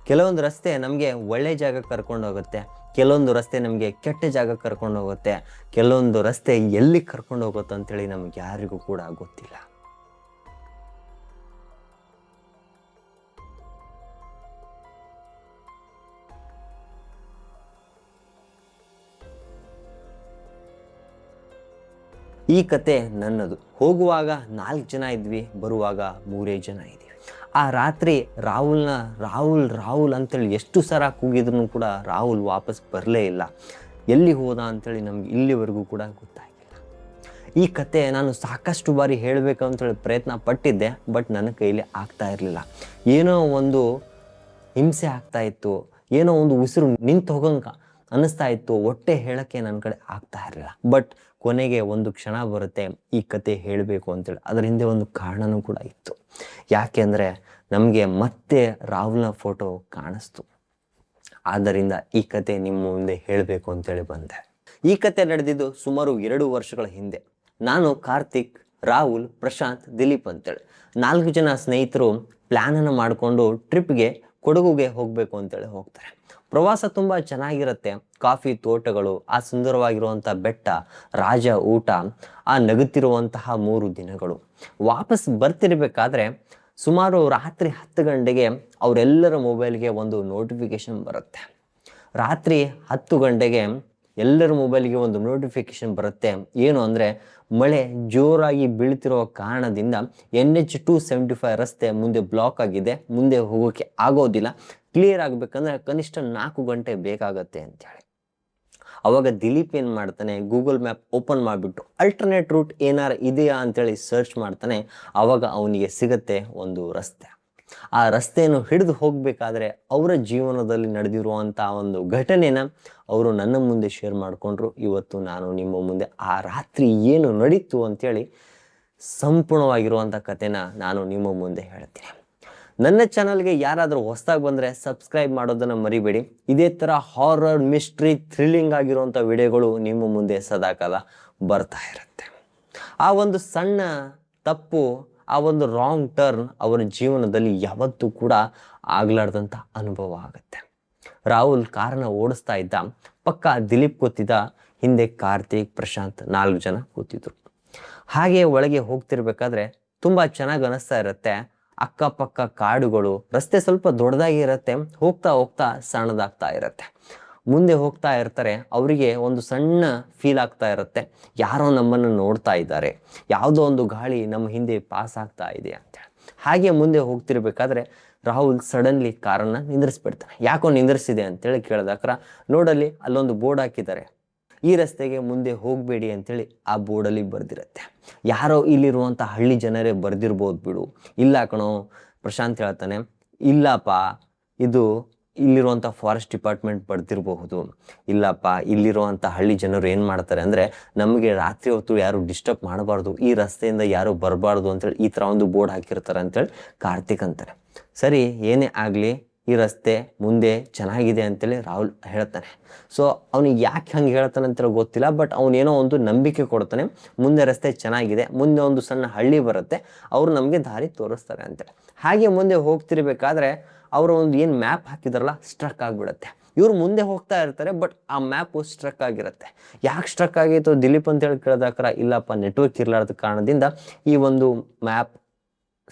ಕೆಲವೊಂದು ರಸ್ತೆ ನಮಗೆ ಒಳ್ಳೆ ಜಾಗಕ್ಕೆ ಕರ್ಕೊಂಡು ಹೋಗುತ್ತೆ, ಕೆಲವೊಂದು ರಸ್ತೆ ನಮಗೆ ಕೆಟ್ಟ ಜಾಗಕ್ಕೆ ಕರ್ಕೊಂಡು ಹೋಗುತ್ತೆ, ಕೆಲವೊಂದು ರಸ್ತೆ ಎಲ್ಲಿ ಕರ್ಕೊಂಡು ಹೋಗುತ್ತೆ ಅಂತೇಳಿ ನಮ್ಗೆ ಯಾರಿಗೂ ಕೂಡ ಗೊತ್ತಿಲ್ಲ. ಈ ಕತೆ ನನ್ನದು. ಹೋಗುವಾಗ 4 ಜನ ಇದ್ವಿ, ಬರುವಾಗ 3 ಜನ ಇದ್ವಿ. ಆ ರಾತ್ರಿ ರಾಹುಲ್ ಅಂತೇಳಿ ಎಷ್ಟು ಸಲ ಕೂಗಿದ್ರು ಕೂಡ ರಾಹುಲ್ ವಾಪಸ್ ಬರಲೇ ಇಲ್ಲ. ಎಲ್ಲಿ ಹೋದ ಅಂತೇಳಿ ನಮ್ಗೆ ಇಲ್ಲಿವರೆಗೂ ಕೂಡ ಗೊತ್ತಾಗಿಲ್ಲ. ಈ ಕತೆ ನಾನು ಸಾಕಷ್ಟು ಬಾರಿ ಹೇಳಬೇಕು ಅಂತೇಳಿ ಪ್ರಯತ್ನ ಪಟ್ಟಿದ್ದೆ, ಬಟ್ ನನ್ನ ಕೈಲಿ ಆಗ್ತಾ ಇರಲಿಲ್ಲ. ಏನೋ ಒಂದು ಹಿಂಸೆ ಆಗ್ತಾ ಇತ್ತು, ಏನೋ ಒಂದು ಉಸಿರು ನಿಂತು ಹೋಗಂಗ ಅನ್ನಿಸ್ತಾ ಇತ್ತು, ಹೊಟ್ಟೆ ಹೇಳಕ್ಕೆ ನನ್ನ ಕಡೆ ಆಗ್ತಾ ಇರಲಿಲ್ಲ. ಬಟ್ ಕೊನೆಗೆ ಒಂದು ಕ್ಷಣ ಬರುತ್ತೆ ಈ ಕತೆ ಹೇಳಬೇಕು ಅಂತೇಳಿ. ಅದರ ಹಿಂದೆ ಒಂದು ಕಾರಣನೂ ಕೂಡ ಇತ್ತು. ಯಾಕೆಂದರೆ ನಮಗೆ ಮತ್ತೆ ರಾಹುಲ್ನ ಫೋಟೋ ಕಾಣಿಸ್ತು. ಆದ್ದರಿಂದ ಈ ಕತೆ ನಿಮ್ಮ ಮುಂದೆ ಹೇಳಬೇಕು ಅಂತೇಳಿ ಬಂದೆ. ಈ ಕತೆ ನಡೆದಿದ್ದು ಸುಮಾರು 2 ವರ್ಷಗಳ ಹಿಂದೆ. ನಾನು, ಕಾರ್ತಿಕ್, ರಾಹುಲ್, ಪ್ರಶಾಂತ್, ದಿಲೀಪ್ ಅಂತೇಳಿ 4 ಜನ ಸ್ನೇಹಿತರು ಪ್ಲ್ಯಾನನ್ನು ಮಾಡಿಕೊಂಡು ಟ್ರಿಪ್ಗೆ ಕೊಡಗುಗೆ ಹೋಗಬೇಕು ಅಂತೇಳಿ ಹೋಗ್ತಾರೆ. ಪ್ರವಾಸ ತುಂಬ ಚೆನ್ನಾಗಿರುತ್ತೆ. ಕಾಫಿ ತೋಟಗಳು, ಆ ಸುಂದರವಾಗಿರುವಂಥ ಬೆಟ್ಟ, ರಾಜ ಊಟ, ಆ ನಗುತ್ತಿರುವಂತಹ 3 ದಿನಗಳು. ವಾಪಸ್ ಬರ್ತಿರ್ಬೇಕಾದ್ರೆ ಸುಮಾರು ರಾತ್ರಿ 10 ಗಂಟೆಗೆ ಅವರೆಲ್ಲರ ಮೊಬೈಲ್ಗೆ ಒಂದು ನೋಟಿಫಿಕೇಶನ್ ಬರುತ್ತೆ. ರಾತ್ರಿ 10 ಗಂಟೆಗೆ ಎಲ್ಲರ ಮೊಬೈಲ್ಗೆ ಒಂದು ನೋಟಿಫಿಕೇಶನ್ ಬರುತ್ತೆ. ಏನು ಅಂದರೆ, ಮಳೆ ಜೋರಾಗಿ ಬೀಳ್ತಿರೋ ಕಾರಣದಿಂದ NH-275 ರಸ್ತೆ ಮುಂದೆ ಬ್ಲಾಕ್ ಆಗಿದೆ, ಮುಂದೆ ಹೋಗೋಕ್ಕೆ ಆಗೋದಿಲ್ಲ, ಕ್ಲಿಯರ್ ಆಗಬೇಕಂದ್ರೆ ಕನಿಷ್ಠ 4 ಗಂಟೆ ಬೇಕಾಗತ್ತೆ ಅಂತೇಳಿ. ಅವಾಗ ದಿಲೀಪ್ ಏನು ಮಾಡ್ತಾನೆ, ಗೂಗಲ್ ಮ್ಯಾಪ್ ಓಪನ್ ಮಾಡಿಬಿಟ್ಟು ಅಲ್ಟರ್ನೇಟ್ ರೂಟ್ ಏನಾರು ಇದೆಯಾ ಅಂತೇಳಿ ಸರ್ಚ್ ಮಾಡ್ತಾನೆ. ಆವಾಗ ಅವನಿಗೆ ಸಿಗತ್ತೆ ಒಂದು ರಸ್ತೆ. ಆ ರಸ್ತೆಯನ್ನು ಹಿಡಿದು ಹೋಗಬೇಕಾದ್ರೆ ಅವರ ಜೀವನದಲ್ಲಿ ನಡೆದಿರುವಂಥ ಒಂದು ಘಟನೆನ ಅವರು ನನ್ನ ಮುಂದೆ ಶೇರ್ ಮಾಡಿಕೊಂಡ್ರು. ಇವತ್ತು ನಾನು ನಿಮ್ಮ ಮುಂದೆ ಆ ರಾತ್ರಿ ಏನು ನಡೀತು ಅಂತೇಳಿ ಸಂಪೂರ್ಣವಾಗಿರುವಂಥ ಕಥೆನ ನಾನು ನಿಮ್ಮ ಮುಂದೆ ಹೇಳ್ತೀನಿ. ನನ್ನ ಚಾನಲ್ಗೆ ಯಾರಾದರೂ ಹೊಸದಾಗಿ ಬಂದರೆ ಸಬ್ಸ್ಕ್ರೈಬ್ ಮಾಡೋದನ್ನು ಮರಿಬೇಡಿ. ಇದೇ ಥರ ಹಾರರ್, ಮಿಸ್ಟ್ರಿ, ಥ್ರಿಲ್ಲಿಂಗ್ ಆಗಿರುವಂಥ ವಿಡಿಯೋಗಳು ನಿಮ್ಮ ಮುಂದೆ ಸದಾಕಾಲ ಬರ್ತಾ ಇರುತ್ತೆ. ಆ ಒಂದು ಸಣ್ಣ ತಪ್ಪು, ಆ ಒಂದು ರಾಂಗ್ ಟರ್ನ್ ಅವರ ಜೀವನದಲ್ಲಿ ಯಾವತ್ತೂ ಕೂಡ ಆಗ್ಲಾರ್ದಂಥ ಅನುಭವ ಆಗುತ್ತೆ. ರಾಹುಲ್ ಕಾರನ್ನು ಓಡಿಸ್ತಾ ಇದ್ದ, ಪಕ್ಕ ದಿಲೀಪ್ ಕೂತಿದ್ದ, ಹಿಂದೆ ಕಾರ್ತಿಕ್, ಪ್ರಶಾಂತ್ 4 ಜನ ಕೂತಿದ್ರು. ಹಾಗೆ ಒಳಗೆ ಹೋಗ್ತಿರ್ಬೇಕಾದ್ರೆ ತುಂಬ ಚೆನ್ನಾಗಿ ಅನಿಸ್ತಾ ಇರುತ್ತೆ. ಅಕ್ಕಪಕ್ಕ ಕಾಡುಗಳು, ರಸ್ತೆ ಸ್ವಲ್ಪ ದೊಡ್ಡದಾಗಿ ಇರುತ್ತೆ, ಹೋಗ್ತಾ ಹೋಗ್ತಾ ಸಣ್ಣದಾಗ್ತಾ ಇರುತ್ತೆ. ಮುಂದೆ ಹೋಗ್ತಾ ಇರ್ತಾರೆ, ಅವರಿಗೆ ಒಂದು ಸಣ್ಣ ಫೀಲ್ ಆಗ್ತಾ ಇರುತ್ತೆ, ಯಾರೋ ನಮ್ಮನ್ನು ನೋಡ್ತಾ ಇದ್ದಾರೆ, ಯಾವುದೋ ಒಂದು ಗಾಳಿ ನಮ್ಮ ಹಿಂದೆ ಪಾಸ್ ಆಗ್ತಾ ಇದೆ ಅಂತೇಳಿ. ಹಾಗೆ ಮುಂದೆ ಹೋಗ್ತಿರ್ಬೇಕಾದ್ರೆ ರಾಹುಲ್ ಸಡನ್ಲಿ ಕಾರನ್ನು ನಿಂದ್ರಿಸ್ಬಿಡ್ತಾನೆ. ಯಾಕೋ ನಿಂದ್ರಿಸಿದೆ ಅಂತೇಳಿ ಕೇಳಿದಾಕ್ರ ನೋಡಲ್ಲಿ ಅಲ್ಲೊಂದು ಬೋರ್ಡ್ ಹಾಕಿದ್ದಾರೆ, ಈ ರಸ್ತೆಗೆ ಮುಂದೆ ಹೋಗಬೇಡಿ ಅಂತೇಳಿ ಆ ಬೋರ್ಡಲ್ಲಿ ಬರೆದಿರುತ್ತೆ. ಯಾರೋ ಇಲ್ಲಿರುವಂಥ ಹಳ್ಳಿ ಜನರೇ ಬರೆದಿರ್ಬೋದು ಬಿಡು. ಇಲ್ಲ ಕಣೋ, ಪ್ರಶಾಂತ್ ಹೇಳ್ತಾನೆ, ಇಲ್ಲಪ್ಪ ಇದು ಇಲ್ಲಿರುವಂಥ ಫಾರೆಸ್ಟ್ ಡಿಪಾರ್ಟ್ಮೆಂಟ್ ಬರೆದಿರಬಹುದು. ಇಲ್ಲಪ್ಪ, ಇಲ್ಲಿರುವಂಥ ಹಳ್ಳಿ ಜನರು ಏನು ಮಾಡ್ತಾರೆ ಅಂದರೆ, ನಮಗೆ ರಾತ್ರಿ ಹೊತ್ತು ಯಾರು ಡಿಸ್ಟರ್ಬ್ ಮಾಡಬಾರ್ದು, ಈ ರಸ್ತೆಯಿಂದ ಯಾರು ಬರಬಾರ್ದು ಅಂತೇಳಿ ಈ ಥರ ಒಂದು ಬೋರ್ಡ್ ಹಾಕಿರ್ತಾರೆ ಅಂತೇಳಿ ಕಾರ್ತಿಕ್ ಅಂತಾರೆ. ಸರಿ, ಏನೇ ಆಗಲಿ, ಈ ರಸ್ತೆ ಮುಂದೆ ಚೆನ್ನಾಗಿದೆ ಅಂತೇಳಿ ರಾಹುಲ್ ಹೇಳ್ತಾನೆ. ಸೊ ಅವನಿಗೆ ಯಾಕೆ ಹಂಗೆ ಹೇಳ್ತಾನೆ ಅಂತೇಳಿ ಗೊತ್ತಿಲ್ಲ, ಬಟ್ ಅವನೇನೋ ಒಂದು ನಂಬಿಕೆ ಕೊಡ್ತಾನೆ, ಮುಂದೆ ರಸ್ತೆ ಚೆನ್ನಾಗಿದೆ, ಮುಂದೆ ಒಂದು ಸಣ್ಣ ಹಳ್ಳಿ ಬರುತ್ತೆ, ಅವರು ನಮಗೆ ದಾರಿ ತೋರಿಸ್ತಾರೆ ಅಂತೇಳಿ. ಹಾಗೆ ಮುಂದೆ ಹೋಗ್ತಿರ್ಬೇಕಾದ್ರೆ ಅವರು ಒಂದು ಏನು ಮ್ಯಾಪ್ ಹಾಕಿದಾರಲ್ಲ ಸ್ಟ್ರಕ್ ಆಗಿಬಿಡುತ್ತೆ. ಇವರು ಮುಂದೆ ಹೋಗ್ತಾ ಇರ್ತಾರೆ, ಬಟ್ ಆ ಮ್ಯಾಪು ಸ್ಟ್ರಕ್ ಆಗಿರುತ್ತೆ. ಯಾಕೆ ಸ್ಟ್ರಕ್ ಆಗಿತ್ತು ದಿಲೀಪ್ ಅಂತೇಳಿ ಕೇಳಿದಾಕ್ರ, ಇಲ್ಲಪ್ಪ ನೆಟ್ವರ್ಕ್ ಇರಲಾರ್ದ ಕಾರಣದಿಂದ ಈ ಒಂದು ಮ್ಯಾಪ್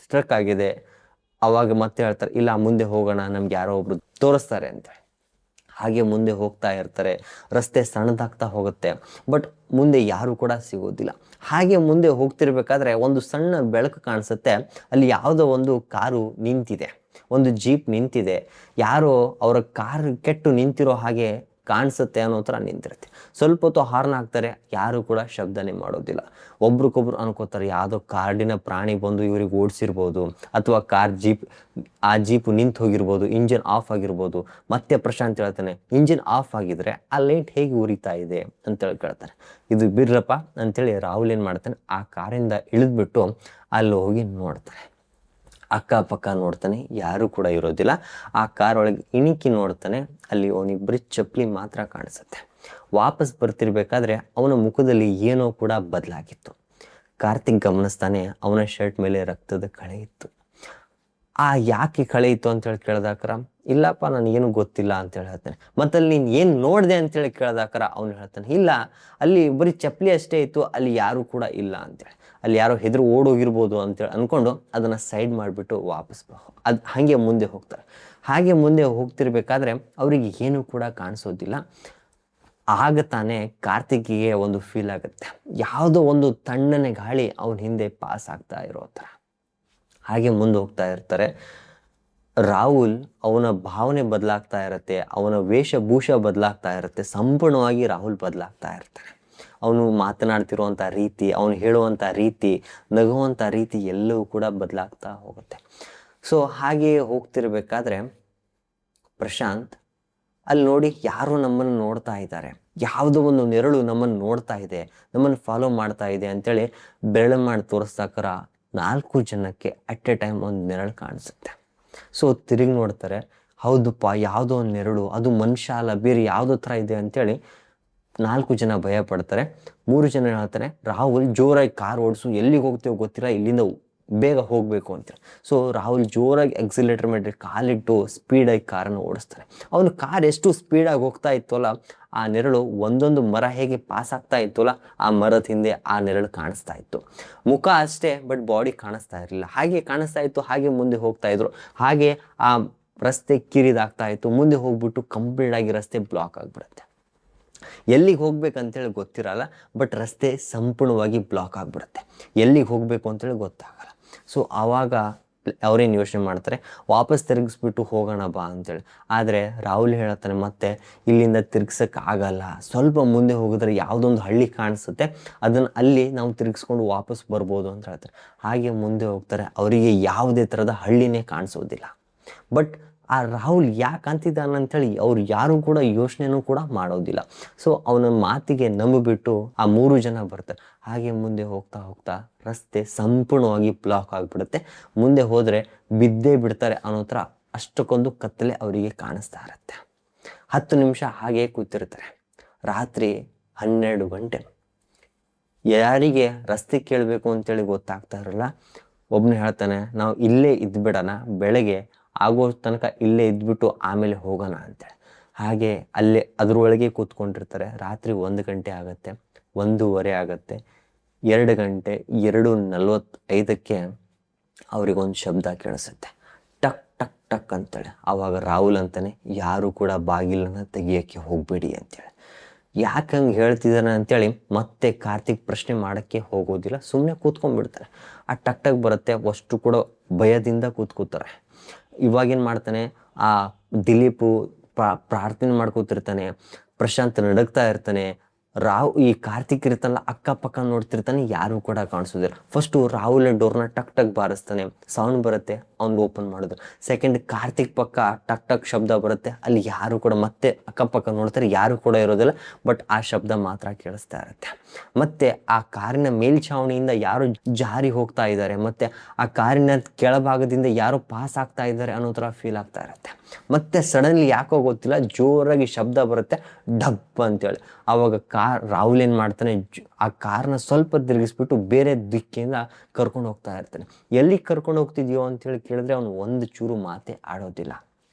ಸ್ಟ್ರಕ್ ಆಗಿದೆ. ಅವಾಗ ಮತ್ತೆ ಹೇಳ್ತಾರೆ, ಇಲ್ಲ ಮುಂದೆ ಹೋಗೋಣ, ನಮ್ಗೆ ಯಾರೋ ಒಬ್ರು ತೋರಿಸ್ತಾರೆ ಅಂತೇಳಿ. ಹಾಗೆ ಮುಂದೆ ಹೋಗ್ತಾ ಇರ್ತಾರೆ, ರಸ್ತೆ ಸಣ್ಣದಾಗ್ತಾ ಹೋಗುತ್ತೆ, ಬಟ್ ಮುಂದೆ ಯಾರು ಕೂಡ ಸಿಗೋದಿಲ್ಲ. ಹಾಗೆ ಮುಂದೆ ಹೋಗ್ತಿರ್ಬೇಕಾದ್ರೆ ಒಂದು ಸಣ್ಣ ಬೆಳಕು ಕಾಣಿಸುತ್ತೆ. ಅಲ್ಲಿ ಯಾವುದೋ ಒಂದು ಕಾರು ನಿಂತಿದೆ, ಒಂದು ಜೀಪ್ ನಿಂತಿದೆ, ಯಾರೋ ಅವರ ಕಾರ್ ಕೆಟ್ಟು ನಿಂತಿರೋ ಹಾಗೆ ಕಾಣಿಸುತ್ತೆ ಅನ್ನೋ ಥರ ನಿಂತಿರುತ್ತೆ. ಸ್ವಲ್ಪ ಹೊತ್ತು ಹಾರ್ನ್ ಹಾಕ್ತಾರೆ, ಯಾರು ಕೂಡ ಶಬ್ದನೇ ಮಾಡೋದಿಲ್ಲ. ಒಬ್ರಿಗೊಬ್ರು ಅನ್ಕೋತಾರೆ ಯಾವುದೋ ಕಾಡಿನ ಪ್ರಾಣಿ ಬಂದು ಇವ್ರಿಗೆ ಓಡಿಸಿರ್ಬೋದು, ಅಥವಾ ಆ ಜೀಪು ನಿಂತು ಹೋಗಿರ್ಬೋದು, ಇಂಜಿನ್ ಆಫ್ ಆಗಿರ್ಬೋದು. ಮತ್ತೆ ಪ್ರಶಾಂತ್ ಹೇಳ್ತಾನೆ, ಇಂಜಿನ್ ಆಫ್ ಆಗಿದ್ರೆ ಆ ಲೈಟ್ ಹೇಗೆ ಉರಿತಾ ಇದೆ ಅಂತೇಳಿ ಕೇಳ್ತಾನೆ. ಇದು ಬಿರ್ರಪ್ಪ ಅಂತೇಳಿ ರಾಹುಲ್ ಏನು ಮಾಡ್ತಾನೆ, ಆ ಕಾರಿಂದ ಇಳಿದ್ಬಿಟ್ಟು ಅಲ್ಲಿ ಹೋಗಿ ನೋಡ್ತಾನೆ. ಅಕ್ಕಪಕ್ಕ ನೋಡ್ತಾನೆ, ಯಾರೂ ಕೂಡ ಇರೋದಿಲ್ಲ. ಆ ಕಾರ್ ಒಳಗೆ ಇಣಿಕಿ ನೋಡ್ತಾನೆ, ಅಲ್ಲಿ ಅವನಿಬ್ಬರು ಚಪ್ಪಲಿ ಮಾತ್ರ ಕಾಣಿಸುತ್ತೆ. ವಾಪಸ್ ಬರ್ತಿರ್ಬೇಕಾದ್ರೆ ಅವನ ಮುಖದಲ್ಲಿ ಏನೋ ಕೂಡ ಬದಲಾಗಿತ್ತು. ಕಾರ್ತಿಕ್ ಗಮನಿಸ್ತಾನೆ, ಅವನ ಶರ್ಟ್ ಮೇಲೆ ರಕ್ತದ ಕಳೆ ಇತ್ತು. ಯಾಕೆ ಕಳೆ ಇತ್ತು ಅಂತೇಳಿ ಕೇಳಿದಾಕ್ರ, ಇಲ್ಲಪ್ಪ ನನಗೇನು ಗೊತ್ತಿಲ್ಲ ಅಂತೇಳಿ ಹೇಳ್ತಾನೆ. ಮತ್ತು ಅಲ್ಲಿ ನೀನು ಏನು ನೋಡಿದೆ ಅಂತೇಳಿ ಕೇಳ್ದಾಕರ ಅವ್ನು ಹೇಳ್ತಾನೆ, ಇಲ್ಲ ಅಲ್ಲಿ ಬರೀ ಚಪ್ಪಲಿ ಅಷ್ಟೇ ಇತ್ತು, ಅಲ್ಲಿ ಯಾರೂ ಕೂಡ ಇಲ್ಲ ಅಂತೇಳಿ. ಅಲ್ಲಿ ಯಾರೋ ಹೆದರು ಓಡೋಗಿರ್ಬೋದು ಅಂತೇಳಿ ಅಂದ್ಕೊಂಡು ಅದನ್ನು ಸೈಡ್ ಮಾಡಿಬಿಟ್ಟು ವಾಪಸ್ ಅದು ಹಾಗೆ ಮುಂದೆ ಹೋಗ್ತಾರೆ. ಹಾಗೆ ಮುಂದೆ ಹೋಗ್ತಿರ್ಬೇಕಾದ್ರೆ ಅವರಿಗೆ ಏನೂ ಕೂಡ ಕಾಣಿಸೋದಿಲ್ಲ. ಆಗ ತಾನೇ ಕಾರ್ತಿಕ್ಗೆ ಒಂದು ಫೀಲ್ ಆಗುತ್ತೆ, ಯಾವುದೋ ಒಂದು ತಣ್ಣನೆ ಗಾಳಿ ಅವನ ಹಿಂದೆ ಪಾಸ್ ಆಗ್ತಾ ಇರೋ ಥರ. ಹಾಗೆ ಮುಂದೆ ಹೋಗ್ತಾ ಇರ್ತಾರೆ. ರಾಹುಲ್ ಅವನ ಭಾವನೆ ಬದಲಾಗ್ತಾ ಇರುತ್ತೆ, ಅವನ ವೇಷಭೂಷ ಬದಲಾಗ್ತಾ ಇರುತ್ತೆ, ಸಂಪೂರ್ಣವಾಗಿ ರಾಹುಲ್ ಬದಲಾಗ್ತಾ ಇರ್ತಾನೆ. ಅವನು ಮಾತನಾಡ್ತಿರುವಂಥ ರೀತಿ, ಅವನು ಹೇಳುವಂಥ ರೀತಿ, ನಗುವಂಥ ರೀತಿ ಎಲ್ಲವೂ ಕೂಡ ಬದಲಾಗ್ತಾ ಹೋಗುತ್ತೆ. ಸೊ ಹಾಗೆ ಹೋಗ್ತಿರ್ಬೇಕಾದ್ರೆ ಪ್ರಶಾಂತ್ ಅಲ್ಲಿ ನೋಡಿ ಯಾರೋ ನಮ್ಮನ್ನು ನೋಡ್ತಾ ಇದ್ದಾರೆ, ಯಾವುದೋ ಒಂದು ನೆರಳು ನಮ್ಮನ್ನು ನೋಡ್ತಾ ಇದೆ, ನಮ್ಮನ್ನು ಫಾಲೋ ಮಾಡ್ತಾ ಇದೆ ಅಂತೇಳಿ ಬೆರಳು ಮಾಡಿ ತೋರಿಸ್ದಾಕರ 4 ಜನಕ್ಕೆ ಅಟ್ ಎ ಟೈಮ್ ಒಂದು ನೆರಳು ಕಾಣಿಸುತ್ತೆ. ಸೊ ತಿರುಗಿ ನೋಡ್ತಾರೆ, ಹೌದಪ್ಪ ಯಾವುದೋ ಒಂದು ನೆರಳು, ಅದು ಮನುಷ್ಯ ಅಲ್ಲ, ಬೇರೆ ಯಾವುದೋ ಥರ ಇದೆ ಅಂತೇಳಿ 4 ಜನ ಭಯ ಪಡ್ತಾರೆ. 3 ಜನ ಹೇಳ್ತಾರೆ, ರಾಹುಲ್ ಜೋರಾಗಿ ಕಾರ್ ಓಡಿಸು, ಎಲ್ಲಿಗೆ ಹೋಗ್ತೇವೋ ಗೊತ್ತಿಲ್ಲ, ಇಲ್ಲಿಂದ ಬೇಗ ಹೋಗಬೇಕು ಅಂತೇಳಿ. ಸೊ ರಾಹುಲ್ ಜೋರಾಗಿ ಎಕ್ಸಿಲೇಟರ್ ಮಾಡಿ ಕಾಲಿಟ್ಟು ಸ್ಪೀಡಾಗಿ ಕಾರನ್ನು ಓಡಿಸ್ತಾರೆ. ಅವನು ಕಾರ್ ಎಷ್ಟು ಸ್ಪೀಡಾಗಿ ಹೋಗ್ತಾ ಇತ್ತಲ್ಲ, ಆ ನೆರಳು ಒಂದೊಂದು ಮರ ಹೇಗೆ ಪಾಸ್ ಆಗ್ತಾ ಇತ್ತಲ್ಲ, ಆ ಮರದ ಹಿಂದೆ ಆ ನೆರಳು ಕಾಣಿಸ್ತಾ ಇತ್ತು. ಮುಖ ಅಷ್ಟೇ, ಬಟ್ ಬಾಡಿ ಕಾಣಿಸ್ತಾ ಇರಲಿಲ್ಲ. ಹಾಗೆ ಕಾಣಿಸ್ತಾ ಇತ್ತು, ಹಾಗೆ ಮುಂದೆ ಹೋಗ್ತಾ ಇದ್ರು. ಹಾಗೆ ಆ ರಸ್ತೆ ಕಿರಿದಾಗ್ತಾ ಇತ್ತು. ಮುಂದೆ ಹೋಗ್ಬಿಟ್ಟು ಕಂಪ್ಲೀಟಾಗಿ ರಸ್ತೆ ಬ್ಲಾಕ್ ಆಗಿಬಿಡುತ್ತೆ. ಎಲ್ಲಿಗೆ ಹೋಗ್ಬೇಕಂತೇಳಿ ಗೊತ್ತಿರಲ್ಲ, ಬಟ್ ರಸ್ತೆ ಸಂಪೂರ್ಣವಾಗಿ ಬ್ಲಾಕ್ ಆಗಿಬಿಡುತ್ತೆ. ಎಲ್ಲಿಗೆ ಹೋಗಬೇಕು ಅಂತೇಳಿ ಗೊತ್ತಾಗಲ್ಲ. ಸೊ ಆವಾಗ ಅವ್ರೇನು ಯೋಚನೆ ಮಾಡ್ತಾರೆ, ವಾಪಸ್ ತಿರುಗಿಸ್ಬಿಟ್ಟು ಹೋಗೋಣ ಬಾ ಅಂತೇಳಿ. ಆದರೆ ರಾಹುಲ್ ಹೇಳ್ತಾನೆ, ಮತ್ತೆ ಇಲ್ಲಿಂದ ತಿರ್ಗ್ಸೋಕ್ಕಾಗಲ್ಲ, ಸ್ವಲ್ಪ ಮುಂದೆ ಹೋಗಿದ್ರೆ ಯಾವುದೊಂದು ಹಳ್ಳಿ ಕಾಣಿಸುತ್ತೆ, ಅದನ್ನು ಅಲ್ಲಿ ನಾವು ತಿರುಗಿಸ್ಕೊಂಡು ವಾಪಸ್ ಬರ್ಬೋದು ಅಂತ ಹೇಳ್ತಾರೆ. ಹಾಗೆ ಮುಂದೆ ಹೋಗ್ತಾರೆ. ಅವರಿಗೆ ಯಾವುದೇ ಥರದ ಹಳ್ಳಿನೇ ಕಾಣಿಸೋದಿಲ್ಲ. ಬಟ್ ಆ ರಾಹುಲ್ ಯಾಕೆ ಅಂತಿದ್ದಾನಂತೇಳಿ ಅವ್ರು ಯಾರೂ ಕೂಡ ಯೋಚನೆನೂ ಕೂಡ ಮಾಡೋದಿಲ್ಲ. ಸೊ ಅವನ ಮಾತಿಗೆ ನಂಬಿಬಿಟ್ಟು ಆ 3 ಜನ ಬರ್ತಾರೆ. ಹಾಗೆ ಮುಂದೆ ಹೋಗ್ತಾ ಹೋಗ್ತಾ ರಸ್ತೆ ಸಂಪೂರ್ಣವಾಗಿ ಬ್ಲಾಕ್ ಆಗಿಬಿಡುತ್ತೆ. ಮುಂದೆ ಹೋದರೆ ಬಿದ್ದೇ ಬಿಡ್ತಾರೆ ಅನ್ನೋ ಥರ ಅಷ್ಟಕ್ಕೊಂದು ಕತ್ತಲೆ ಅವರಿಗೆ ಕಾಣಿಸ್ತಾ ಇರುತ್ತೆ. 10 ನಿಮಿಷ ಹಾಗೆ ಕೂತಿರ್ತಾರೆ. ರಾತ್ರಿ 12 ಗಂಟೆ. ಯಾರಿಗೆ ರಸ್ತೆ ಕೇಳಬೇಕು ಅಂತೇಳಿ ಗೊತ್ತಾಗ್ತಾ ಇರಲ್ಲ. ಒಬ್ಬನು ಹೇಳ್ತಾನೆ, ನಾವು ಇಲ್ಲೇ ಇದ್ಬಿಡೋಣ, ಬೆಳಗ್ಗೆ ಆಗೋ ತನಕ ಇಲ್ಲೇ ಇದ್ಬಿಟ್ಟು ಆಮೇಲೆ ಹೋಗೋಣ ಅಂತೇಳಿ. ಹಾಗೆ ಅಲ್ಲೇ ಅದರೊಳಗೆ ಕೂತ್ಕೊಂಡಿರ್ತಾರೆ. ರಾತ್ರಿ 1 ಗಂಟೆ ಆಗುತ್ತೆ, 1:15 ಆಗುತ್ತೆ, 2 ಗಂಟೆ, 2:45ಕ್ಕೆ ಅವರಿಗೊಂದು ಶಬ್ದ ಕೇಳಿಸುತ್ತೆ, ಟಕ್ ಟಕ್ ಟಕ್ ಅಂತೇಳಿ. ಆವಾಗ ರಾಹುಲ್ ಅಂತಾನೆ, ಯಾರು ಕೂಡ ಬಾಗಿಲನ್ನು ತೆಗಿಯೋಕ್ಕೆ ಹೋಗಬೇಡಿ ಅಂತೇಳಿ. ಯಾಕೆ ಹಂಗೆ ಹೇಳ್ತಿದ್ದಾನೆ ಅಂತೇಳಿ ಮತ್ತೆ ಕಾರ್ತಿಕ್ ಪ್ರಶ್ನೆ ಮಾಡೋಕ್ಕೆ ಹೋಗೋದಿಲ್ಲ, ಸುಮ್ಮನೆ ಕೂತ್ಕೊಂಡ್ಬಿಡ್ತಾರೆ. ಆ ಟಕ್ ಟಕ್ ಬರುತ್ತೆ, ಅಷ್ಟು ಕೂಡ ಭಯದಿಂದ ಕೂತ್ಕೋತಾರೆ. ಇವಾಗೇನು ಮಾಡ್ತಾನೆ, ಆ ದಿಲೀಪು ಪ್ರಾರ್ಥನೆ ಮಾಡ್ಕೋತಿರ್ತಾನೆ, ಪ್ರಶಾಂತ್ ನಡಗ್ತಾ ಇರ್ತಾನೆ. ಈ ಕಾರ್ತಿಕ್ ಇರ್ತಾನಲ್ಲ, ಅಕ್ಕಪಕ್ಕ ನೋಡ್ತಿರ್ತಾನೆ, ಯಾರೂ ಕೂಡ ಕಾಣಿಸೋದಿಲ್ಲ. ಫಸ್ಟು ರಾಹುಲ್ ಡೋರ್ನ ಟಕ್ ಟಕ್ ಬಾರಿಸ್ತಾನೆ, ಸೌಂಡ್ ಬರುತ್ತೆ, ಅವ್ನು ಓಪನ್ ಮಾಡಿದ್ರು. ಸೆಕೆಂಡ್ ಕಾರ್ತಿಕ್ ಪಕ್ಕ ಟಕ್ ಟಕ್ ಶಬ್ದ ಬರುತ್ತೆ, ಅಲ್ಲಿ ಯಾರು ಕೂಡ ಮತ್ತೆ ಅಕ್ಕಪಕ್ಕ ನೋಡ್ತಾರೆ, ಯಾರು ಕೂಡ ಇರೋದಿಲ್ಲ, ಬಟ್ ಆ ಶಬ್ದ ಮಾತ್ರ ಕೇಳಿಸ್ತಾ ಇರುತ್ತೆ. ಮತ್ತೆ ಆ ಕಾರಿನ ಮೇಲ್ಛಾವಣಿಯಿಂದ ಯಾರು ಜಾರಿ ಹೋಗ್ತಾ ಇದ್ದಾರೆ, ಮತ್ತೆ ಆ ಕಾರಿನ ಕೆಳಭಾಗದಿಂದ ಯಾರೋ ಪಾಸ್ ಆಗ್ತಾ ಇದ್ದಾರೆ ಅನ್ನೋ ಥರ ಫೀಲ್ ಆಗ್ತಾ ಇರುತ್ತೆ. ಮತ್ತೆ ಸಡನ್ಲಿ ಯಾಕೋ ಗೊತ್ತಿಲ್ಲ, ಜೋರಾಗಿ ಶಬ್ದ ಬರುತ್ತೆ, ಡಬ್ ಅಂತೇಳಿ. ಆವಾಗ ರಾಹುಲ್ ಏನು ಮಾಡ್ತಾನೆ, ಆ ಕಾರ್ನ ಸ್ವಲ್ಪ ತಿರುಗಿಸ್ಬಿಟ್ಟು ಬೇರೆ ದಿಕ್ಕಿಂದ ಕರ್ಕೊಂಡು ಹೋಗ್ತಾ ಇರ್ತಾನೆ. ಎಲ್ಲಿಗೆ ಕರ್ಕೊಂಡು ಹೋಗ್ತಿದ್ಯೋ ಅಂತೇಳಿ ಕೇಳಿದ್ರೆ ಅವನು ಒಂದು ಚೂರು ಮಾತೆ ಆಡೋದಿಲ್ಲ.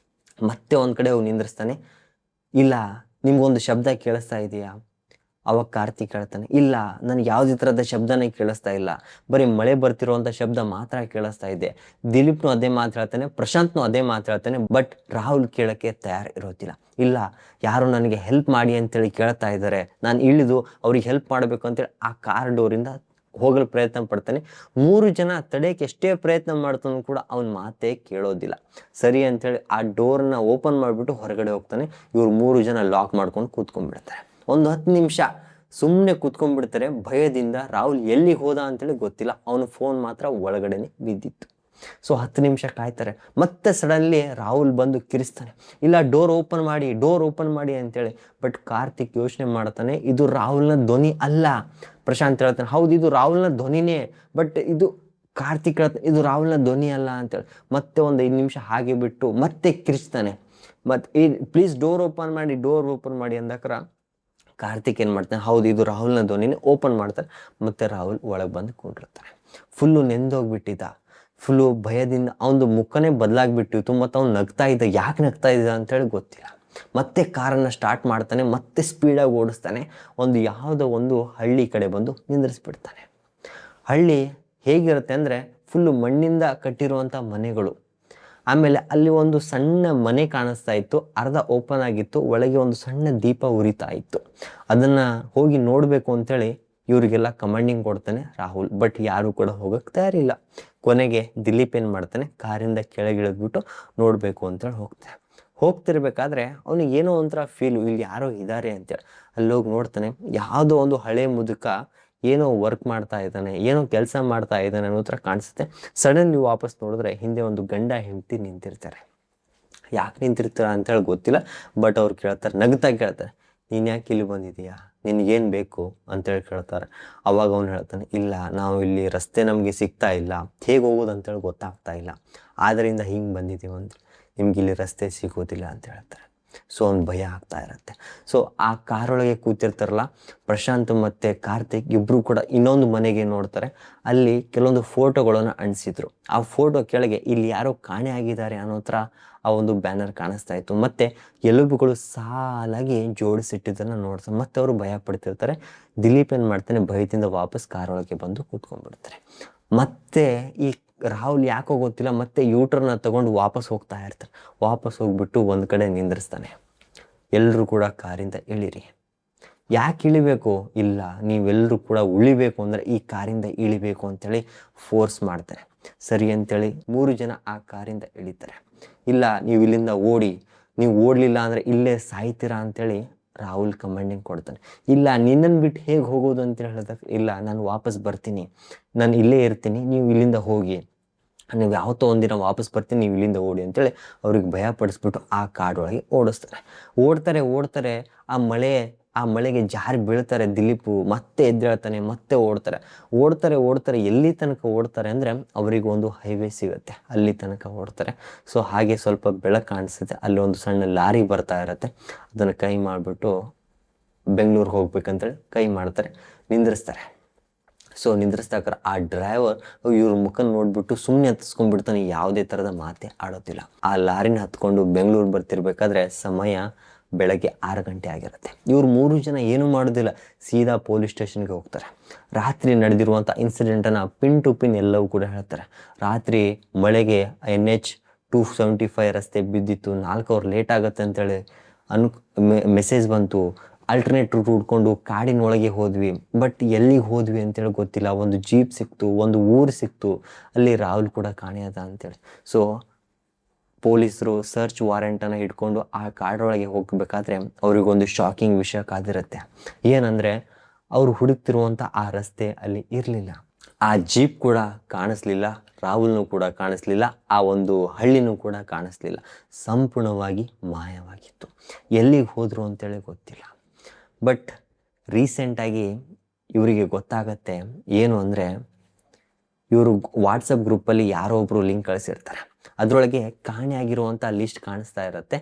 ಮತ್ತೆ ಒಂದು ಕಡೆ ಅವ್ನು ನಿಂದ್ರಿಸ್ತಾನೆ, ಇಲ್ಲ ನಿಮ್ಗೊಂದು ಶಬ್ದ ಕೇಳಿಸ್ತಾ ಇದೆಯಾ? ಅವಾಗ ಕಾರ್ತಿಕ್ ಹೇಳ್ತಾನೆ, ಇಲ್ಲ ನನಗೆ ಯಾವುದೇ ಥರದ ಶಬ್ದನೇ ಕೇಳಿಸ್ತಾ ಇಲ್ಲ, ಬರೀ ಮಳೆ ಬರ್ತಿರೋವಂಥ ಶಬ್ದ ಮಾತ್ರ ಕೇಳಿಸ್ತಾ ಇದೆ. ದಿಲೀಪ್ನು ಅದೇ ಮಾತು ಹೇಳ್ತಾನೆ, ಪ್ರಶಾಂತ್ನು ಅದೇ ಮಾತು ಹೇಳ್ತಾನೆ, ಬಟ್ ರಾಹುಲ್ ಕೇಳೋಕ್ಕೆ ತಯಾರು ಇರೋದಿಲ್ಲ. ಇಲ್ಲ ಯಾರು ನನಗೆ ಹೆಲ್ಪ್ ಮಾಡಿ ಅಂತೇಳಿ ಕೇಳ್ತಾ ಇದ್ದಾರೆ, ನಾನು ಇಳಿದು ಅವ್ರಿಗೆ ಹೆಲ್ಪ್ ಮಾಡಬೇಕು ಅಂತೇಳಿ ಆ ಕಾರ್ ಡೋರಿಂದ ಹೋಗಲು ಪ್ರಯತ್ನ ಪಡ್ತಾನೆ. 3 ಜನ ತಡೆಯೋಕ್ಕೆ ಎಷ್ಟೇ ಪ್ರಯತ್ನ ಮಾಡ್ತಾನೂ ಕೂಡ ಅವನ ಮಾತೇ ಕೇಳೋದಿಲ್ಲ. ಸರಿ ಅಂಥೇಳಿ ಆ ಡೋರ್ನ ಓಪನ್ ಮಾಡಿಬಿಟ್ಟು ಹೊರಗಡೆ ಹೋಗ್ತಾನೆ. ಇವ್ರು 3 ಜನ ಲಾಕ್ ಮಾಡ್ಕೊಂಡು ಕೂತ್ಕೊಂಡ್ಬಿಡ್ತಾರೆ. ಒಂದು 10 ನಿಮಿಷ ಸುಮ್ಮನೆ ಕೂತ್ಕೊಂಡ್ಬಿಡ್ತಾರೆ ಭಯದಿಂದ. ರಾಹುಲ್ ಎಲ್ಲಿಗೆ ಹೋದ ಅಂತೇಳಿ ಗೊತ್ತಿಲ್ಲ, ಅವನ ಫೋನ್ ಮಾತ್ರ ಒಳಗಡೆನೆ ಬಿದ್ದಿತ್ತು. ಸೊ 10 ನಿಮಿಷ ಕಾಯ್ತಾರೆ. ಮತ್ತೆ ಸಡನ್ಲಿ ರಾಹುಲ್ ಬಂದು ಕಿರಿಸ್ತಾನೆ, ಇಲ್ಲ ಡೋರ್ ಓಪನ್ ಮಾಡಿ ಅಂತೇಳಿ. ಬಟ್ ಕಾರ್ತಿಕ್ ಯೋಚನೆ ಮಾಡ್ತಾನೆ, ಇದು ರಾಹುಲ್ನ ಧ್ವನಿ ಅಲ್ಲ. ಪ್ರಶಾಂತ್ ಹೇಳ್ತಾನೆ, ಹೌದು ಇದು ರಾಹುಲ್ನ ಧ್ವನಿನೇ, ಬಟ್ ಇದು ಕಾರ್ತಿಕ್ ಹೇಳ್ತಾನೆ, ಇದು ರಾಹುಲ್ನ ಧ್ವನಿ ಅಲ್ಲ ಅಂತೇಳಿ. ಮತ್ತೆ ಒಂದು 5 ನಿಮಿಷ ಹಾಗೆ ಬಿಟ್ಟು ಮತ್ತೆ ಕಿರಿಸ್ತಾನೆ. ಮತ್ತು ಪ್ಲೀಸ್ ಡೋರ್ ಓಪನ್ ಮಾಡಿ ಅಂದಕ್ರ ಕಾರ್ತಿಕ್ ಏನು ಮಾಡ್ತಾನೆ, ಹೌದು ಇದು ರಾಹುಲ್ನ ಧ್ವನಿನೇ, ಓಪನ್ ಮಾಡ್ತಾರೆ. ಮತ್ತು ರಾಹುಲ್ ಒಳಗೆ ಬಂದು ಕೂಡಿರ್ತಾನೆ. ಫುಲ್ಲು ನೆಂದೋಗ್ಬಿಟ್ಟಿದ್ದ, ಫುಲ್ಲು ಭಯದಿಂದ ಅವನದು ಮುಖನೇ ಬದಲಾಗ್ಬಿಟ್ಟಿತ್ತು ಮತ್ತು ಅವ್ನು ನಗ್ತಾ ಇದ್ದ. ಯಾಕೆ ನಗ್ತಾ ಇದ್ದ ಅಂತೇಳಿ ಗೊತ್ತಿಲ್ಲ. ಮತ್ತೆ ಕಾರನ್ನು ಸ್ಟಾರ್ಟ್ ಮಾಡ್ತಾನೆ, ಮತ್ತೆ ಸ್ಪೀಡಾಗಿ ಓಡಿಸ್ತಾನೆ. ಯಾವುದೋ ಒಂದು ಹಳ್ಳಿ ಕಡೆ ಬಂದು ನಿಂದ್ರಿಸ್ಬಿಡ್ತಾನೆ. ಹಳ್ಳಿ ಹೇಗಿರುತ್ತೆ ಅಂದರೆ ಫುಲ್ಲು ಮಣ್ಣಿಂದ ಕಟ್ಟಿರುವಂಥ ಮನೆಗಳು. ಆಮೇಲೆ ಅಲ್ಲಿ ಒಂದು ಸಣ್ಣ ಮನೆ ಕಾಣಿಸ್ತಾ ಇತ್ತು, ಅರ್ಧ ಓಪನ್ ಆಗಿತ್ತು, ಒಳಗೆ ಒಂದು ಸಣ್ಣ ದೀಪ ಉರಿತಾ ಇತ್ತು. ಅದನ್ನು ಹೋಗಿ ನೋಡಬೇಕು ಅಂತೇಳಿ ಇವರಿಗೆಲ್ಲ ಕಮಾಂಡಿಂಗ್ ಕೊಡ್ತಾನೆ ರಾಹುಲ್. ಬಟ್ ಯಾರು ಕೂಡ ಹೋಗಕ್ಕೆ ತಯಾರಿಲ್ಲ. ಕೊನೆಗೆ ದಿಲೀಪ್ ಏನು ಮಾಡ್ತಾನೆ, ಕಾರಿಂದ ಕೆಳಗಿಳಿದ್ಬಿಟ್ಟು ನೋಡಬೇಕು ಅಂತೇಳಿ ಹೋಗ್ತಿರ್ಬೇಕಾದ್ರೆ ಅವನಿಗೆ ಏನೋ ಒಂಥರ ಫೀಲು, ಇಲ್ಲಿ ಯಾರೋ ಇದ್ದಾರೆ ಅಂತೇಳಿ. ಅಲ್ಲೋಗಿ ನೋಡ್ತಾನೆ, ಯಾವುದೋ ಒಂದು ಹಳೆ ಮುದುಕ ಏನೋ ವರ್ಕ್ ಮಾಡ್ತಾ ಇದ್ದಾನೆ, ಏನೋ ಕೆಲಸ ಮಾಡ್ತಾ ಇದ್ದಾನೆ ಅನ್ನೋ ಥರ ಕಾಣಿಸುತ್ತೆ. ಸಡನ್ಲಿ ವಾಪಸ್ ನೋಡಿದ್ರೆ ಹಿಂದೆ ಒಂದು ಗಂಡ ಹೆಂಡತಿ ನಿಂತಿರ್ತಾರೆ. ಯಾಕೆ ನಿಂತಿರ್ತಾರ ಅಂತೇಳಿ ಗೊತ್ತಿಲ್ಲ. ಬಟ್ ಅವ್ರು ಕೇಳ್ತಾರೆ, ನಗ್ತಾ ಕೇಳ್ತಾರೆ, ನೀನು ಯಾಕೆ ಇಲ್ಲಿ ಬಂದಿದೀಯಾ, ನಿನಗೇನು ಬೇಕು ಅಂತೇಳಿ ಕೇಳ್ತಾರೆ. ಅವಾಗ ಅವ್ನು ಹೇಳ್ತಾನೆ, ಇಲ್ಲ ನಾವು ಇಲ್ಲಿ ರಸ್ತೆ ನಮಗೆ ಸಿಗ್ತಾ ಇಲ್ಲ, ಹೇಗೆ ಹೋಗೋದು ಅಂತೇಳಿ ಗೊತ್ತಾಗ್ತಾ ಇಲ್ಲ, ಆದ್ದರಿಂದ ಹಿಂಗೆ ಬಂದಿದ್ದೀವಿ ಅಂತ. ನಿಮ್ಗೆ ಇಲ್ಲಿ ರಸ್ತೆ ಸಿಗೋದಿಲ್ಲ ಅಂತ ಹೇಳ್ತಾರೆ. ಸೊ ಅವ್ನು ಭಯ ಆಗ್ತಾ ಇರುತ್ತೆ. ಸೊ ಆ ಕಾರೊಳಗೆ ಕೂತಿರ್ತಾರಲ್ಲ ಪ್ರಶಾಂತ್ ಮತ್ತು ಕಾರ್ತಿಕ್ ಇಬ್ಬರು ಕೂಡ ಇನ್ನೊಂದು ಮನೆಗೆ ನೋಡ್ತಾರೆ. ಅಲ್ಲಿ ಕೆಲವೊಂದು ಫೋಟೋಗಳನ್ನು ಅಂಟಿಸಿದ್ರು. ಆ ಫೋಟೋ ಕೆಳಗೆ ಇಲ್ಲಿ ಯಾರೋ ಕಾಣೆ ಆಗಿದ್ದಾರೆ ಅನ್ನೋ ಥರ ಆ ಒಂದು ಬ್ಯಾನರ್ ಕಾಣಿಸ್ತಾ ಇತ್ತು. ಮತ್ತು ಎಲುಬುಗಳು ಸಾಲಾಗಿ ಜೋಡಿಸಿಟ್ಟಿದ್ದನ್ನು ನೋಡ್ತಾರೆ. ಮತ್ತೆ ಅವರು ಭಯ ಪಡ್ತಿರ್ತಾರೆ. ದಿಲೀಪ್ ಏನು ಮಾಡ್ತಾನೆ, ಭಯದಿಂದ ವಾಪಸ್ ಕಾರೊಳಗೆ ಬಂದು ಕೂತ್ಕೊಂಡ್ಬಿಡ್ತಾರೆ. ಮತ್ತೆ ಈ ರಾಹುಲ್ ಯಾಕೋ ಗೊತ್ತಿಲ್ಲ, ಮತ್ತೆ ಯೂಟರ್ನ ತಗೊಂಡು ವಾಪಸ್ ಹೋಗ್ತಾ ಇರ್ತಾರೆ. ವಾಪಸ್ ಹೋಗ್ಬಿಟ್ಟು ಒಂದು ಕಡೆ ನಿಂದ್ರಿಸ್ತಾನೆ. ಎಲ್ಲರೂ ಕೂಡ ಕಾರಿಂದ ಇಳಿರಿ. ಯಾಕೆ ಇಳಿಬೇಕು, ಇಲ್ಲ ನೀವೆಲ್ಲರೂ ಕೂಡ ಉಳಿಬೇಕು ಅಂದರೆ ಈ ಕಾರಿಂದ ಇಳಿಬೇಕು ಅಂತೇಳಿ ಫೋರ್ಸ್ ಮಾಡ್ತಾರೆ. ಸರಿ ಅಂತೇಳಿ 3 ಜನ ಆ ಕಾರಿಂದ ಇಳಿತಾರೆ. ಇಲ್ಲ ನೀವು ಇಲ್ಲಿಂದ ಓಡಿ, ನೀವು ಓಡಲಿಲ್ಲ ಅಂದರೆ ಇಲ್ಲೇ ಸಾಯ್ತೀರಾ ಅಂತೇಳಿ ರಾಹುಲ್ ಕಮಾಂಡಿಂಗ್ ಕೊಡ್ತಾನೆ. ಇಲ್ಲ ನಿನ್ನನ್ನು ಬಿಟ್ಟು ಹೇಗೆ ಹೋಗೋದು ಅಂತೇಳಿ ಹೇಳಿದಾಗ, ಇಲ್ಲ ನಾನು ವಾಪಸ್ ಬರ್ತೀನಿ, ನಾನು ಇಲ್ಲೇ ಇರ್ತೀನಿ, ನೀವು ಇಲ್ಲಿಂದ ಹೋಗಿ, ನೀವು ಯಾವತ್ತೋ ಒಂದಿನ ವಾಪಸ್ ಬರ್ತೀನಿ, ನೀವು ಇಲ್ಲಿಂದ ಓಡಿ ಅಂತೇಳಿ ಅವ್ರಿಗೆ ಭಯ ಪಡಿಸ್ಬಿಟ್ಟು ಆ ಕಾಡೊಳಗೆ ಓಡ್ತಾರೆ. ಆ ಮಳೆಗೆ ಜಾರಿ ಬೀಳ್ತಾರೆ. ದಿಲೀಪು ಮತ್ತೆ ಎದ್ದೇಳ್ತಾನೆ, ಮತ್ತೆ ಓಡ್ತಾರೆ. ಎಲ್ಲಿ ತನಕ ಓಡ್ತಾರೆ ಅಂದರೆ ಅವರಿಗೆ ಒಂದು ಹೈವೇ ಸಿಗುತ್ತೆ, ಅಲ್ಲಿ ತನಕ ಓಡ್ತಾರೆ. ಸೊ ಹಾಗೆ ಸ್ವಲ್ಪ ಬೆಳಕು ಕಾಣಿಸುತ್ತೆ. ಅಲ್ಲಿ ಒಂದು ಸಣ್ಣ ಲಾರಿ ಬರ್ತಾ ಇರುತ್ತೆ. ಅದನ್ನು ಕೈ ಮಾಡಿಬಿಟ್ಟು ಬೆಂಗಳೂರಿಗೆ ಹೋಗ್ಬೇಕಂತೇಳಿ ಕೈ ಮಾಡ್ತಾರೆ, ನಿಂದ್ರಿಸ್ತಾರೆ. ಸೊ ನಿಂದ್ರಿಸ್ದಾಕ್ರೆ ಆ ಡ್ರೈವರ್ ಇವ್ರ ಮುಖ ನೋಡ್ಬಿಟ್ಟು ಸುಮ್ಮನೆ ಹತ್ತಿಸ್ಕೊಂಡ್ಬಿಡ್ತಾನೆ, ಯಾವುದೇ ಥರದ ಮಾತೆ ಆಡೋದಿಲ್ಲ. ಆ ಲಾರಿನ ಹತ್ಕೊಂಡು ಬೆಂಗಳೂರು ಬರ್ತಿರ್ಬೇಕಾದ್ರೆ ಸಮಯ ಬೆಳಗ್ಗೆ 6 ಗಂಟೆ ಆಗಿರುತ್ತೆ. ಇವ್ರು 3 ಜನ ಏನೂ ಮಾಡೋದಿಲ್ಲ, ಸೀದಾ ಪೊಲೀಸ್ ಸ್ಟೇಷನ್ಗೆ ಹೋಗ್ತಾರೆ. ರಾತ್ರಿ ನಡೆದಿರುವಂಥ ಇನ್ಸಿಡೆಂಟನ್ನು ಪಿನ್ ಟು ಪಿನ್ ಎಲ್ಲವೂ ಕೂಡ ಹೇಳ್ತಾರೆ. ರಾತ್ರಿ ಮಳೆಗೆ NH 275 ರಸ್ತೆ ಬಿದ್ದಿತ್ತು, 4 ಅವರ್ ಲೇಟ್ ಆಗುತ್ತೆ ಅಂತೇಳಿ ಮೆಸೇಜ್ ಬಂತು. ಅಲ್ಟರ್ನೇಟ್ ರೂಟ್ ಹುಡ್ಕೊಂಡು ಕಾಡಿನೊಳಗೆ ಹೋದ್ವಿ, ಬಟ್ ಎಲ್ಲಿಗೆ ಹೋದ್ವಿ ಅಂತೇಳಿ ಗೊತ್ತಿಲ್ಲ. ಒಂದು ಜೀಪ್ ಸಿಕ್ತು, ಒಂದು ಊರು ಸಿಕ್ತು, ಅಲ್ಲಿ ರಾಹುಲ್ ಕೂಡ ಕಾಣೆಯಾದ ಅಂತೇಳಿ. ಸೊ ಪೊಲೀಸರು ಸರ್ಚ್ ವಾರೆಂಟನ್ನು ಹಿಡ್ಕೊಂಡು ಆ ಕಾಡೊಳಗೆ ಹೋಗಬೇಕಾದ್ರೆ ಅವ್ರಿಗೊಂದು ಶಾಕಿಂಗ್ ವಿಷಯ ಕಾದಿರುತ್ತೆ. ಏನಂದರೆ ಅವರು ಹುಡುಕ್ತಿರುವಂಥ ಆ ರಸ್ತೆ ಅಲ್ಲಿ ಇರಲಿಲ್ಲ, ಆ ಜೀಪ್ ಕೂಡ ಕಾಣಿಸ್ಲಿಲ್ಲ, ರಾಹುಲ್ನೂ ಕೂಡ ಕಾಣಿಸ್ಲಿಲ್ಲ, ಆ ಒಂದು ಹಳ್ಳಿನೂ ಕೂಡ ಕಾಣಿಸ್ಲಿಲ್ಲ. ಸಂಪೂರ್ಣವಾಗಿ ಮಾಯವಾಗಿತ್ತು. ಎಲ್ಲಿಗೆ ಹೋದರು ಅಂತೇಳಿ ಗೊತ್ತಿಲ್ಲ. ಬಟ್ ರೀಸೆಂಟಾಗಿ ಇವರಿಗೆ ಗೊತ್ತಾಗತ್ತೆ ಏನು ಅಂದರೆ, ಇವರು ವಾಟ್ಸಪ್ ಗ್ರೂಪಲ್ಲಿ ಯಾರೋ ಒಬ್ಬರು ಲಿಂಕ್ ಕಳಿಸಿರ್ತಾರೆ. ಅದರೊಳಗೆ ಕಾಣೆಯಾಗಿರುವಂಥ ಲಿಸ್ಟ್ ಕಾಣಿಸ್ತಾ ಇರುತ್ತೆ.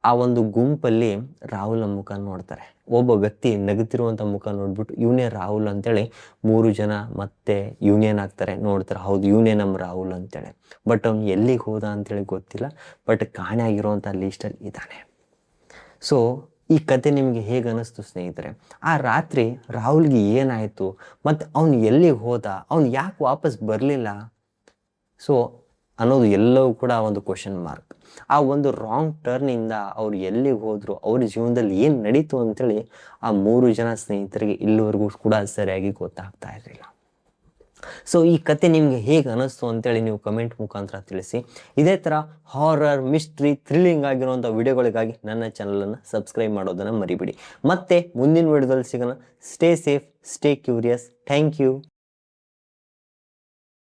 ಆ ಒಂದು ಗುಂಪಲ್ಲಿ ರಾಹುಲ್ ಮುಖ ನೋಡ್ತಾರೆ. ಒಬ್ಬ ವ್ಯಕ್ತಿ ನಗುತ್ತಿರುವಂಥ ಮುಖ ನೋಡ್ಬಿಟ್ಟು ಇವನೇ ರಾಹುಲ್ ಅಂತೇಳಿ 3 ಜನ ಮತ್ತೆ ಯೂನಿಯನ್ ಆಗ್ತಾರೆ. ನೋಡ್ತಾರೆ, ಹೌದು ಇವನೇ ನಮ್ಮ ರಾಹುಲ್ ಅಂತೇಳಿ. ಬಟ್ ಅವ್ನು ಎಲ್ಲಿಗೆ ಹೋದ ಅಂತೇಳಿ ಗೊತ್ತಿಲ್ಲ. ಬಟ್ ಕಾಣೆಯಾಗಿರುವಂಥ ಲೀಸ್ಟಲ್ಲಿ ಇದ್ದಾನೆ. ಸೊ ಈ ಕತೆ ನಿಮಗೆ ಹೇಗೆ ಅನ್ನಿಸ್ತು ಸ್ನೇಹಿತರೆ? ಆ ರಾತ್ರಿ ರಾಹುಲ್ಗೆ ಏನಾಯಿತು, ಮತ್ತು ಅವನು ಎಲ್ಲಿಗೆ ಹೋದ, ಅವನು ಯಾಕೆ ವಾಪಸ್ ಬರಲಿಲ್ಲ ಸೊ ಅನ್ನೋದು ಎಲ್ಲವೂ ಕೂಡ ಒಂದು ಕ್ವಶನ್ ಮಾರ್ಕ್. ಆ ಒಂದು ರಾಂಗ್ ಟರ್ನಿಂದ ಅವ್ರು ಎಲ್ಲಿಗೆ ಹೋದರು, ಅವ್ರ ಜೀವನದಲ್ಲಿ ಏನು ನಡೀತು ಅಂತೇಳಿ ಆ 3 ಜನ ಸ್ನೇಹಿತರಿಗೆ ಇಲ್ಲಿವರೆಗೂ ಕೂಡ ಸರಿಯಾಗಿ ಗೊತ್ತಾಗ್ತಾ ಇರಲಿಲ್ಲ. ಸೊ ಈ ಕತೆ ನಿಮಗೆ ಹೇಗೆ ಅನ್ನಿಸ್ತು ಅಂತೇಳಿ ನೀವು ಕಮೆಂಟ್ ಮುಖಾಂತರ ತಿಳಿಸಿ. ಇದೇ ಥರ ಹಾರರ್, ಮಿಸ್ಟ್ರಿ, ಥ್ರಿಲ್ಲಿಂಗ್ ಆಗಿರುವಂಥ ವಿಡಿಯೋಗಳಿಗಾಗಿ ನನ್ನ ಚಾನಲನ್ನು ಸಬ್ಸ್ಕ್ರೈಬ್ ಮಾಡೋದನ್ನು ಮರಿಬೇಡಿ. ಮತ್ತೆ ಮುಂದಿನ ವಿಡಿಯೋದಲ್ಲಿ ಸಿಗೋಣ. Stay safe, stay curious. Thank you.